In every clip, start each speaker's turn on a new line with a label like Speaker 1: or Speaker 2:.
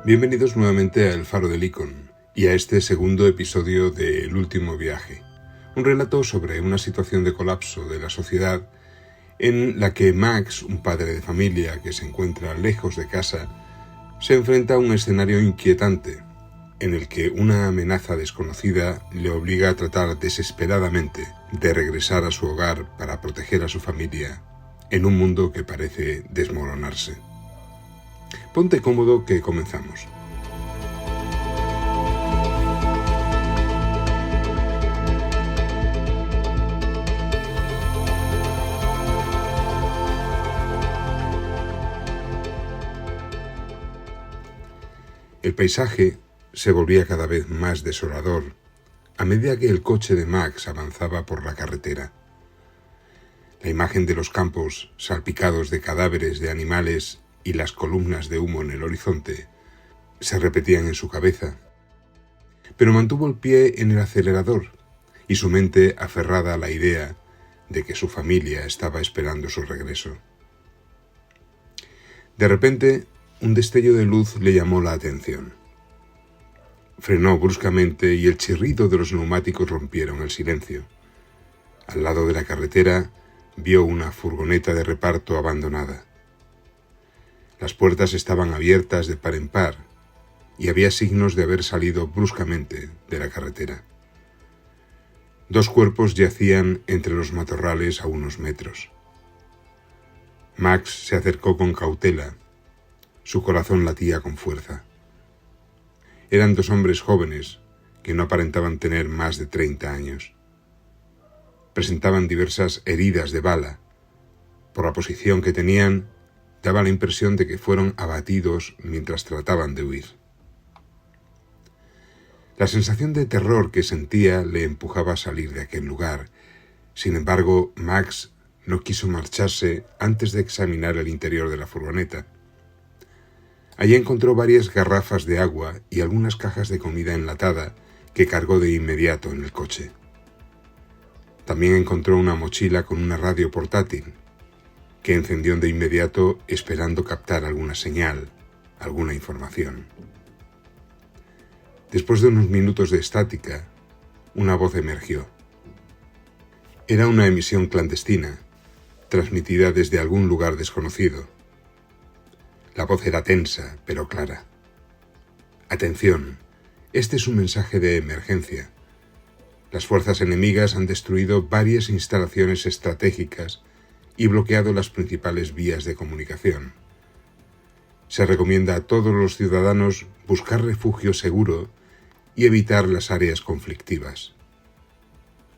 Speaker 1: Bienvenidos nuevamente a El Faro de Lincoln y a este segundo episodio de El último viaje, un relato sobre una situación de colapso de la sociedad en la que Max, un padre de familia que se encuentra lejos de casa, se enfrenta a un escenario inquietante en el que una amenaza desconocida le obliga a tratar desesperadamente de regresar a su hogar para proteger a su familia en un mundo que parece desmoronarse. Ponte cómodo que comenzamos. El paisaje se volvía cada vez más desolador a medida que el coche de Max avanzaba por la carretera. La imagen de los campos salpicados de cadáveres de animales y las columnas de humo en el horizonte se repetían en su cabeza, pero mantuvo el pie en el acelerador y su mente aferrada a la idea de que su familia estaba esperando su regreso. De repente, un destello de luz le llamó la atención. Frenó bruscamente y el chirrido de los neumáticos rompieron el silencio. Al lado de la carretera vio una furgoneta de reparto abandonada. Las puertas estaban abiertas de par en par y había signos de haber salido bruscamente de la carretera. Dos cuerpos yacían entre los matorrales a unos metros. Max se acercó con cautela. Su corazón latía con fuerza. Eran dos hombres jóvenes que no aparentaban tener más de 30 años. Presentaban diversas heridas de bala. Por la posición que tenían, daba la impresión de que fueron abatidos mientras trataban de huir. La sensación de terror que sentía le empujaba a salir de aquel lugar. Sin embargo, Max no quiso marcharse antes de examinar el interior de la furgoneta. Allí encontró varias garrafas de agua y algunas cajas de comida enlatada que cargó de inmediato en el coche. También encontró una mochila con una radio portátil, que encendió de inmediato esperando captar alguna señal, alguna información. Después de unos minutos de estática, una voz emergió. Era una emisión clandestina, transmitida desde algún lugar desconocido. La voz era tensa, pero clara. Atención, este es un mensaje de emergencia. Las fuerzas enemigas han destruido varias instalaciones estratégicas y bloqueado las principales vías de comunicación. Se recomienda a todos los ciudadanos buscar refugio seguro y evitar las áreas conflictivas.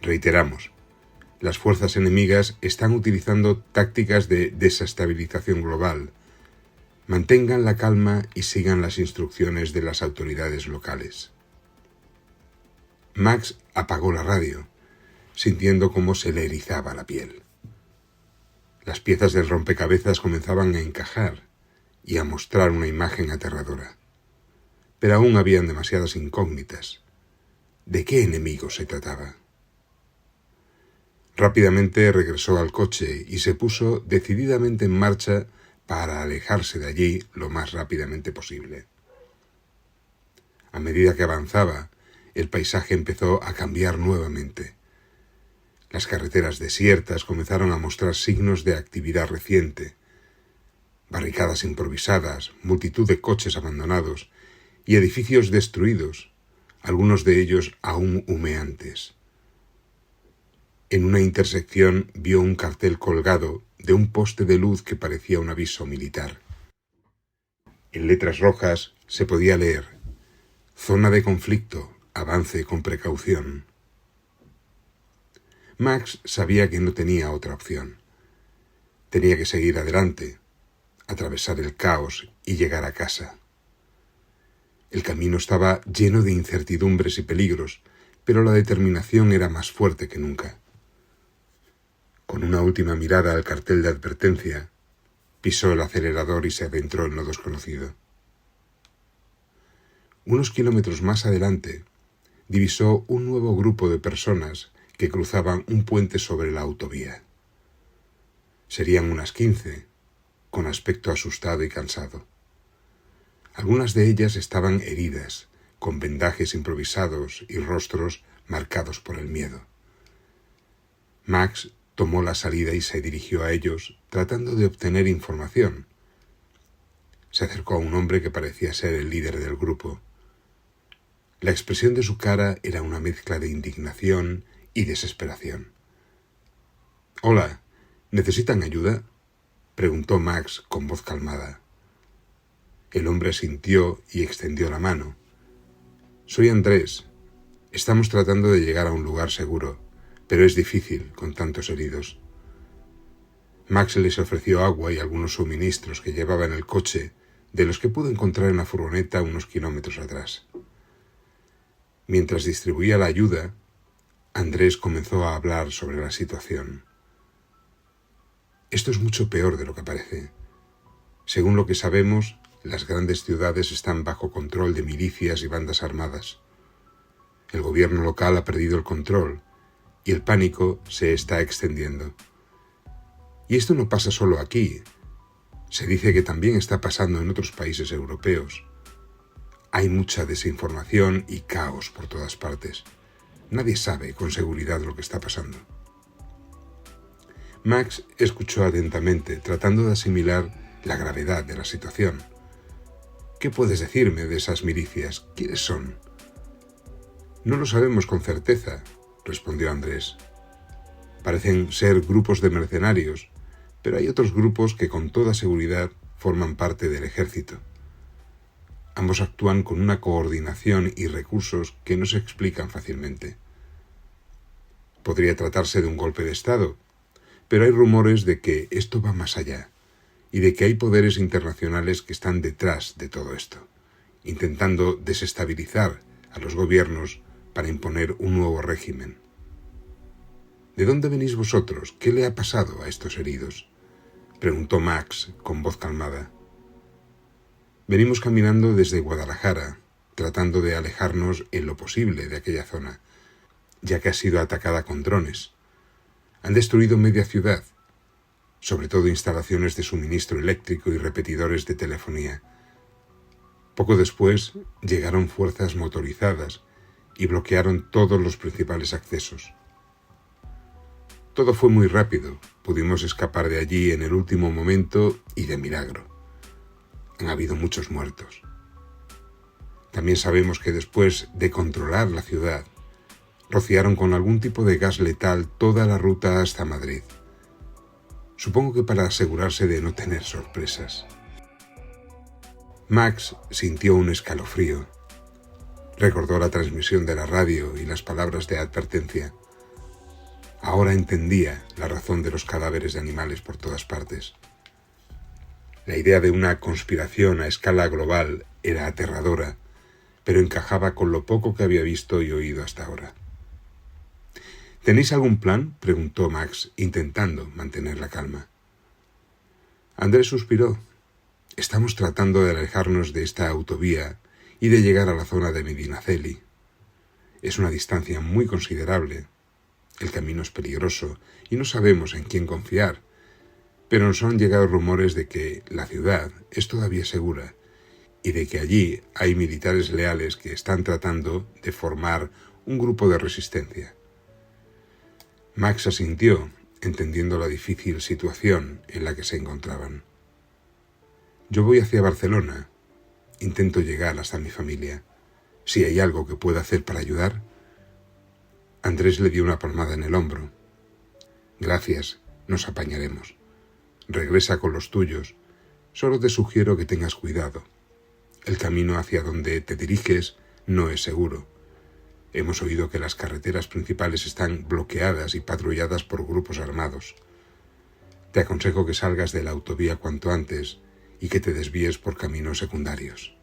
Speaker 1: Reiteramos, las fuerzas enemigas están utilizando tácticas de desestabilización global. Mantengan la calma y sigan las instrucciones de las autoridades locales. Max apagó la radio, sintiendo cómo se le erizaba la piel. Las piezas del rompecabezas comenzaban a encajar y a mostrar una imagen aterradora. Pero aún habían demasiadas incógnitas. ¿De qué enemigo se trataba? Rápidamente regresó al coche y se puso decididamente en marcha para alejarse de allí lo más rápidamente posible. A medida que avanzaba, el paisaje empezó a cambiar nuevamente. Las carreteras desiertas comenzaron a mostrar signos de actividad reciente. Barricadas improvisadas, multitud de coches abandonados y edificios destruidos, algunos de ellos aún humeantes. En una intersección vio un cartel colgado de un poste de luz que parecía un aviso militar. En letras rojas se podía leer: Zona de conflicto, avance con precaución. Max sabía que no tenía otra opción. Tenía que seguir adelante, atravesar el caos y llegar a casa. El camino estaba lleno de incertidumbres y peligros, pero la determinación era más fuerte que nunca. Con una última mirada al cartel de advertencia, pisó el acelerador y se adentró en lo desconocido. Unos kilómetros más adelante, divisó un nuevo grupo de personas que cruzaban un puente sobre la autovía. Serían unas 15, con aspecto asustado y cansado. Algunas de ellas estaban heridas, con vendajes improvisados y rostros marcados por el miedo. Max tomó la salida y se dirigió a ellos, tratando de obtener información. Se acercó a un hombre que parecía ser el líder del grupo. La expresión de su cara era una mezcla de indignación y desesperación. «Hola, ¿necesitan ayuda?», preguntó Max con voz calmada. El hombre asintió y extendió la mano. «Soy Andrés. Estamos tratando de llegar a un lugar seguro, pero es difícil con tantos heridos». Max les ofreció agua y algunos suministros que llevaba en el coche, de los que pudo encontrar en la furgoneta unos kilómetros atrás. Mientras distribuía la ayuda, Andrés comenzó a hablar sobre la situación. «Esto es mucho peor de lo que parece. Según lo que sabemos, las grandes ciudades están bajo control de milicias y bandas armadas. El gobierno local ha perdido el control y el pánico se está extendiendo. Y esto no pasa solo aquí. Se dice que también está pasando en otros países europeos. Hay mucha desinformación y caos por todas partes. Nadie sabe con seguridad lo que está pasando». Max escuchó atentamente, tratando de asimilar la gravedad de la situación. «¿Qué puedes decirme de esas milicias? ¿Quiénes son?». «No lo sabemos con certeza», respondió Andrés. «Parecen ser grupos de mercenarios, pero hay otros grupos que con toda seguridad forman parte del ejército. Ambos actúan con una coordinación y recursos que no se explican fácilmente. Podría tratarse de un golpe de Estado, pero hay rumores de que esto va más allá y de que hay poderes internacionales que están detrás de todo esto, intentando desestabilizar a los gobiernos para imponer un nuevo régimen. ¿De dónde venís vosotros? ¿Qué le ha pasado a estos heridos?», preguntó Max con voz calmada. «Venimos caminando desde Guadalajara, tratando de alejarnos en lo posible de aquella zona, ya que ha sido atacada con drones. Han destruido media ciudad, sobre todo instalaciones de suministro eléctrico y repetidores de telefonía. Poco después llegaron fuerzas motorizadas y bloquearon todos los principales accesos. Todo fue muy rápido, pudimos escapar de allí en el último momento y de milagro. Han habido muchos muertos. También sabemos que después de controlar la ciudad, rociaron con algún tipo de gas letal toda la ruta hasta Madrid. Supongo que para asegurarse de no tener sorpresas». Max sintió un escalofrío. Recordó la transmisión de la radio y las palabras de advertencia. Ahora entendía la razón de los cadáveres de animales por todas partes. La idea de una conspiración a escala global era aterradora, pero encajaba con lo poco que había visto y oído hasta ahora. «¿Tenéis algún plan?», preguntó Max, intentando mantener la calma. Andrés suspiró. «Estamos tratando de alejarnos de esta autovía y de llegar a la zona de Medinaceli. Es una distancia muy considerable. El camino es peligroso y no sabemos en quién confiar, pero nos han llegado rumores de que la ciudad es todavía segura y de que allí hay militares leales que están tratando de formar un grupo de resistencia». Max asintió, entendiendo la difícil situación en la que se encontraban. «Yo voy hacia Barcelona. Intento llegar hasta mi familia. Si hay algo que pueda hacer para ayudar». Andrés le dio una palmada en el hombro. «Gracias, nos apañaremos. Regresa con los tuyos. Solo te sugiero que tengas cuidado. El camino hacia donde te diriges no es seguro. Hemos oído que las carreteras principales están bloqueadas y patrulladas por grupos armados. Te aconsejo que salgas de la autovía cuanto antes y que te desvíes por caminos secundarios».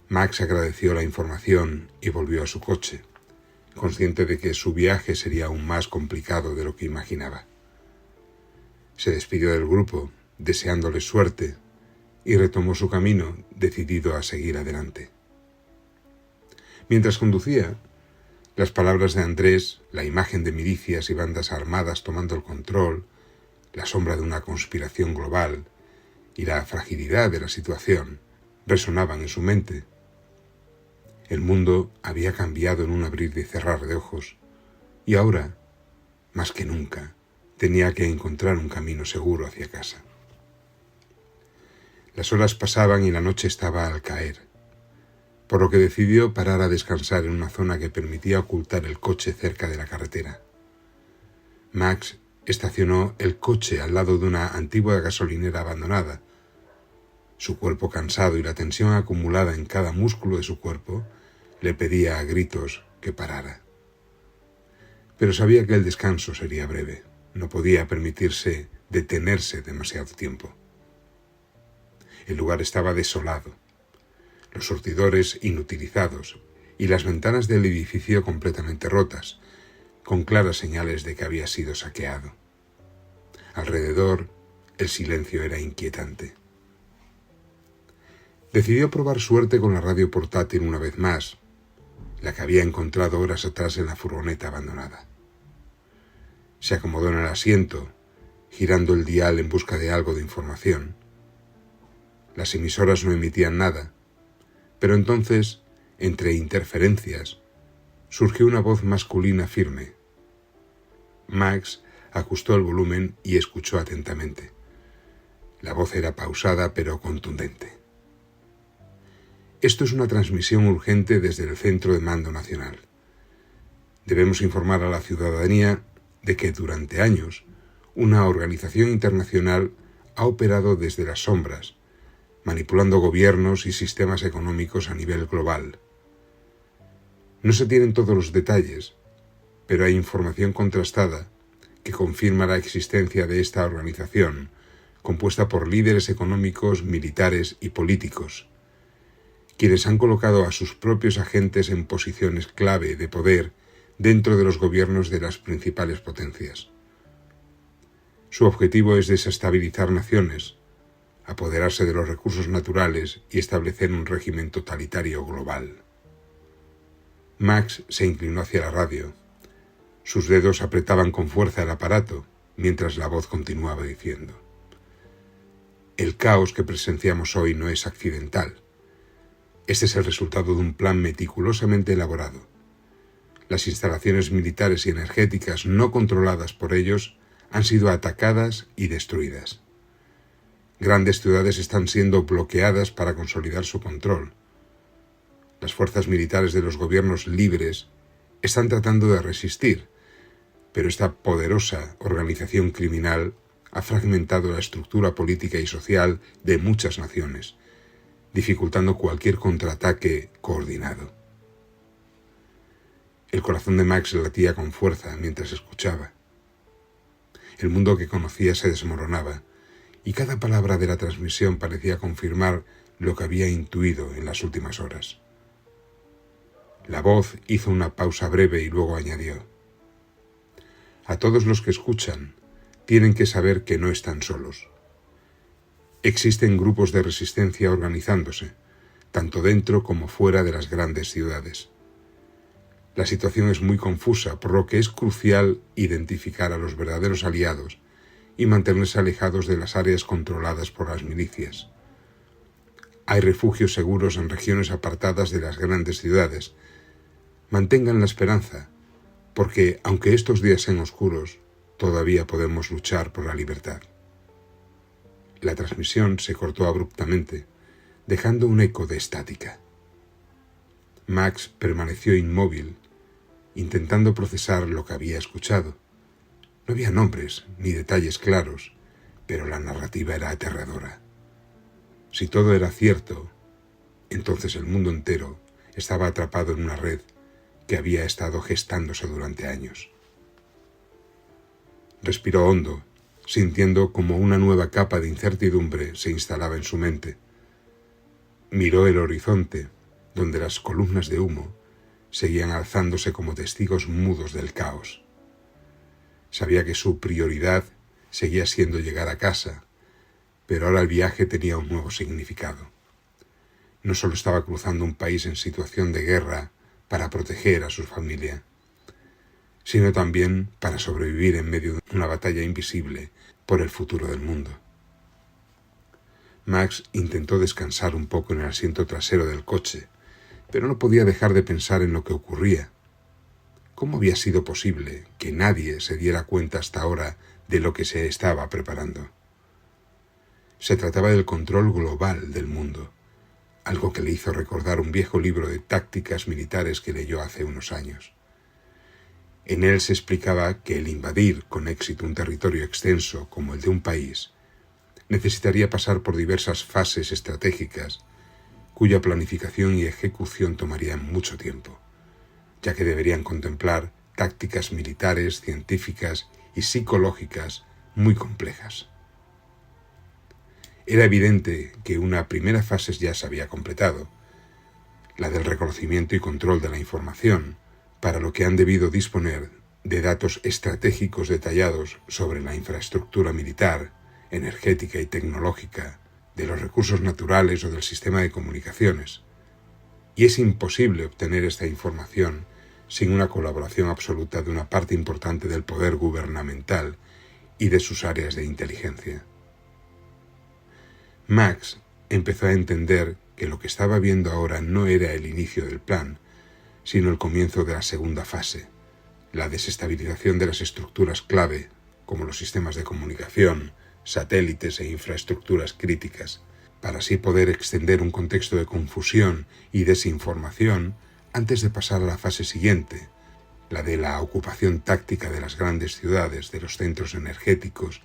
Speaker 1: Max agradeció la información y volvió a su coche, consciente de que su viaje sería aún más complicado de lo que imaginaba. Se despidió del grupo, deseándoles suerte, y retomó su camino, decidido a seguir adelante. Mientras conducía, las palabras de Andrés, la imagen de milicias y bandas armadas tomando el control, la sombra de una conspiración global y la fragilidad de la situación resonaban en su mente. El mundo había cambiado en un abrir y cerrar de ojos, y ahora, más que nunca, tenía que encontrar un camino seguro hacia casa. Las horas pasaban y la noche estaba al caer, por lo que decidió parar a descansar en una zona que permitía ocultar el coche cerca de la carretera. Max estacionó el coche al lado de una antigua gasolinera abandonada. Su cuerpo cansado y la tensión acumulada en cada músculo de su cuerpo le pedía a gritos que parara. Pero sabía que el descanso sería breve. No podía permitirse detenerse demasiado tiempo. El lugar estaba desolado, los surtidores inutilizados y las ventanas del edificio completamente rotas, con claras señales de que había sido saqueado. Alrededor, el silencio era inquietante. Decidió probar suerte con la radio portátil una vez más, la que había encontrado horas atrás en la furgoneta abandonada. Se acomodó en el asiento, girando el dial en busca de algo de información. Las emisoras no emitían nada, pero entonces, entre interferencias, surgió una voz masculina firme. Max ajustó el volumen y escuchó atentamente. La voz era pausada pero contundente. Esto es una transmisión urgente desde el Centro de Mando Nacional. Debemos informar a la ciudadanía de que durante años una organización internacional ha operado desde las sombras, manipulando gobiernos y sistemas económicos a nivel global. No se tienen todos los detalles, pero hay información contrastada que confirma la existencia de esta organización, compuesta por líderes económicos, militares y políticos, quienes han colocado a sus propios agentes en posiciones clave de poder dentro de los gobiernos de las principales potencias. Su objetivo es desestabilizar naciones, apoderarse de los recursos naturales y establecer un régimen totalitario global. Max se inclinó hacia la radio. Sus dedos apretaban con fuerza el aparato, mientras la voz continuaba diciendo: «El caos que presenciamos hoy no es accidental. Este es el resultado de un plan meticulosamente elaborado. Las instalaciones militares y energéticas no controladas por ellos han sido atacadas y destruidas. Grandes ciudades están siendo bloqueadas para consolidar su control. Las fuerzas militares de los gobiernos libres están tratando de resistir, pero esta poderosa organización criminal ha fragmentado la estructura política y social de muchas naciones, dificultando cualquier contraataque coordinado». El corazón de Max latía con fuerza mientras escuchaba. El mundo que conocía se desmoronaba, y cada palabra de la transmisión parecía confirmar lo que había intuido en las últimas horas. La voz hizo una pausa breve y luego añadió: «A todos los que escuchan, tienen que saber que no están solos. Existen grupos de resistencia organizándose, tanto dentro como fuera de las grandes ciudades. La situación es muy confusa, por lo que es crucial identificar a los verdaderos aliados y mantenerse alejados de las áreas controladas por las milicias. Hay refugios seguros en regiones apartadas de las grandes ciudades. Mantengan la esperanza, porque aunque estos días sean oscuros, todavía podemos luchar por la libertad». La transmisión se cortó abruptamente, dejando un eco de estática. Max permaneció inmóvil, intentando procesar lo que había escuchado. No había nombres ni detalles claros, pero la narrativa era aterradora. Si todo era cierto, entonces el mundo entero estaba atrapado en una red que había estado gestándose durante años. Respiró hondo, sintiendo como una nueva capa de incertidumbre se instalaba en su mente. Miró el horizonte, donde las columnas de humo seguían alzándose como testigos mudos del caos. Sabía que su prioridad seguía siendo llegar a casa, pero ahora el viaje tenía un nuevo significado. No solo estaba cruzando un país en situación de guerra para proteger a su familia, sino también para sobrevivir en medio de una batalla invisible por el futuro del mundo. Max intentó descansar un poco en el asiento trasero del coche, pero no podía dejar de pensar en lo que ocurría. ¿Cómo había sido posible que nadie se diera cuenta hasta ahora de lo que se estaba preparando? Se trataba del control global del mundo, algo que le hizo recordar un viejo libro de tácticas militares que leyó hace unos años. En él se explicaba que el invadir con éxito un territorio extenso como el de un país necesitaría pasar por diversas fases estratégicas cuya planificación y ejecución tomarían mucho tiempo, ya que deberían contemplar tácticas militares, científicas y psicológicas muy complejas. Era evidente que una primera fase ya se había completado, la del reconocimiento y control de la información, para lo que han debido disponer de datos estratégicos detallados sobre la infraestructura militar, energética y tecnológica, de los recursos naturales o del sistema de comunicaciones. Y es imposible obtener esta información sin una colaboración absoluta de una parte importante del poder gubernamental y de sus áreas de inteligencia. Max empezó a entender que lo que estaba viendo ahora no era el inicio del plan, sino el comienzo de la segunda fase, la desestabilización de las estructuras clave, como los sistemas de comunicación, satélites e infraestructuras críticas, para así poder extender un contexto de confusión y desinformación antes de pasar a la fase siguiente, la de la ocupación táctica de las grandes ciudades, de los centros energéticos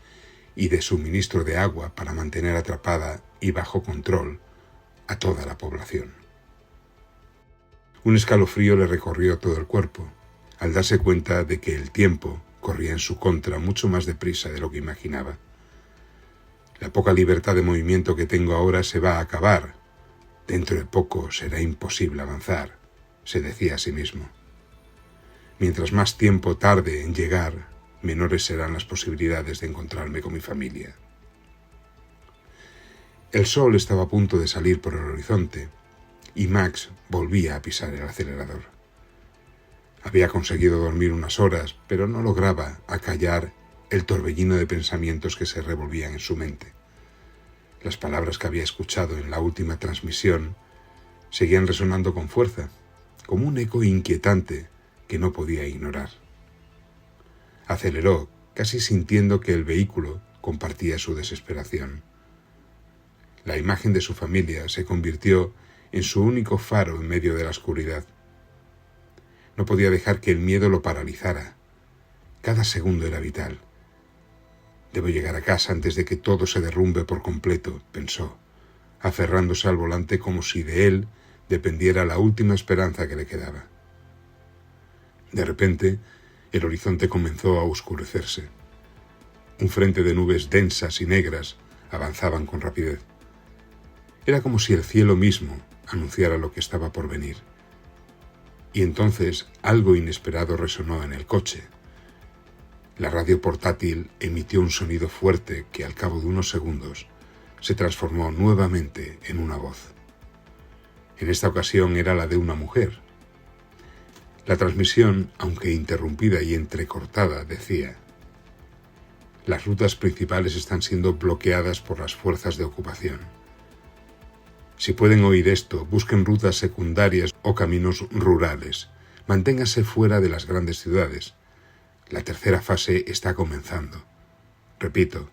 Speaker 1: y de suministro de agua para mantener atrapada y bajo control a toda la población. Un escalofrío le recorrió todo el cuerpo, al darse cuenta de que el tiempo corría en su contra mucho más deprisa de lo que imaginaba. La poca libertad de movimiento que tengo ahora se va a acabar. Dentro de poco será imposible avanzar, se decía a sí mismo. Mientras más tiempo tarde en llegar, menores serán las posibilidades de encontrarme con mi familia. El sol estaba a punto de salir por el horizonte y Max volvía a pisar el acelerador. Había conseguido dormir unas horas, pero no lograba acallar el torbellino de pensamientos que se revolvían en su mente. Las palabras que había escuchado en la última transmisión seguían resonando con fuerza, como un eco inquietante que no podía ignorar. Aceleró, casi sintiendo que el vehículo compartía su desesperación. La imagen de su familia se convirtió en su único faro en medio de la oscuridad. No podía dejar que el miedo lo paralizara. Cada segundo era vital. Debo llegar a casa antes de que todo se derrumbe por completo, pensó, aferrándose al volante como si de él dependiera la última esperanza que le quedaba. De repente, el horizonte comenzó a oscurecerse. Un frente de nubes densas y negras avanzaban con rapidez. Era como si el cielo mismo anunciara lo que estaba por venir. Y entonces algo inesperado resonó en el coche. La radio portátil emitió un sonido fuerte que al cabo de unos segundos se transformó nuevamente en una voz. En esta ocasión era la de una mujer. La transmisión, aunque interrumpida y entrecortada, decía: las rutas principales están siendo bloqueadas por las fuerzas de ocupación. Si pueden oír esto, busquen rutas secundarias o caminos rurales. Manténganse fuera de las grandes ciudades. La tercera fase está comenzando. Repito,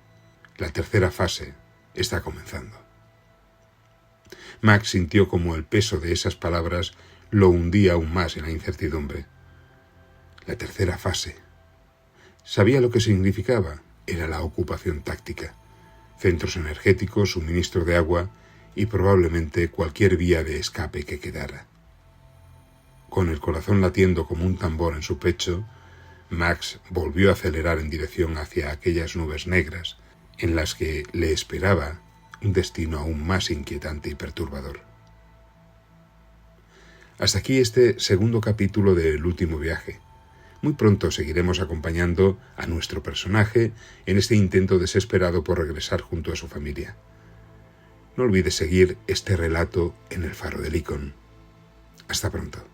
Speaker 1: la tercera fase está comenzando. Max sintió como el peso de esas palabras lo hundía aún más en la incertidumbre. La tercera fase. Sabía lo que significaba. Era la ocupación táctica. Centros energéticos, suministro de agua y probablemente cualquier vía de escape que quedara. Con el corazón latiendo como un tambor en su pecho, Max volvió a acelerar en dirección hacia aquellas nubes negras, en las que le esperaba un destino aún más inquietante y perturbador. Hasta aquí este segundo capítulo de El último viaje. Muy pronto seguiremos acompañando a nuestro personaje en este intento desesperado por regresar junto a su familia. No olvides seguir este relato en el Faro de Licon. Hasta pronto.